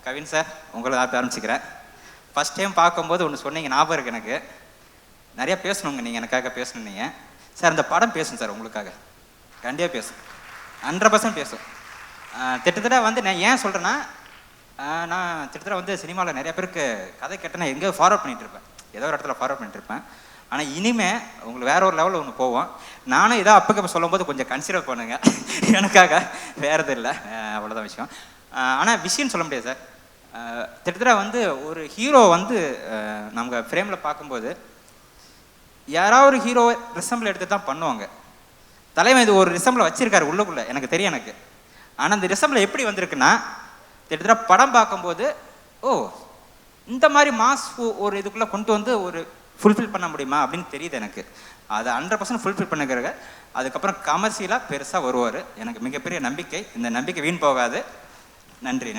Kavin sir, உங்களை நான் ஆரம்பிச்சுக்கிறேன். First time பார்க்கும்போது ஒன்று சொன்னீங்க, ஞாபகம் இருக்குது எனக்கு. நிறையா பேசணுங்க, நீங்கள் எனக்காக பேசணும். நீங்கள் சார் அந்த படம் பேசும் சார், உங்களுக்காக கண்டிப்பாக பேசும், 100% பேசும். திட்டத்தட்ட வந்து நான் ஏன் சொல்கிறேன்னா, நான் திட்டத்தட்ட வந்து சினிமாவில் நிறைய பேருக்கு கதை கேட்டேன்னா எங்கேயோ ஃபார்வர்ட் பண்ணிகிட்ருப்பேன், ஏதோ ஒரு இடத்துல ஃபார்வர்ட் பண்ணிட்டுருப்பேன். ஆனால் இனிமேல் உங்களுக்கு வேற ஒரு லெவலில் ஒன்று போவோம். நானும் ஏதோ அப்போ சொல்லும்போது கொஞ்சம் கன்சிடர் பண்ணுங்க எனக்காக, வேறு எதுவும் இல்லை, அவ்வளோதான் விஷயம். ஆனால் விஷயம்னு சொல்ல முடியாது சார். திட்டத்தட்ட வந்து ஒரு ஹீரோ வந்து நம்ம ஃப்ரேமில் பார்க்கும்போது யாராவது ஒரு ஹீரோ ரிசம்பிள் எடுத்து தான் பண்ணுவாங்க. தலைவன் இது ஒரு ரிசம்பிளை வச்சிருக்காரு உள்ளுக்குள்ளே, எனக்கு தெரியும் எனக்கு. ஆனால் அந்த ரிசம்பிள் எப்படி வந்திருக்குன்னா, திட்டத்தட்ட படம் பார்க்கும்போது ஓ இந்த மாதிரி மாஸ் ஒரு இதுக்குள்ளே கொண்டு வந்து ஒரு ஃபுல்ஃபில் பண்ண முடியுமா அப்படின்னு தெரியுது எனக்கு. அதை 100% ஃபுல்ஃபில் பண்ணுகிறாங்க. அதுக்கப்புறம் கமர்ஷியலாக பெருசாக வருவார், எனக்கு மிகப்பெரிய நம்பிக்கை. இந்த நம்பிக்கை வீண் போகாது. நன்றி.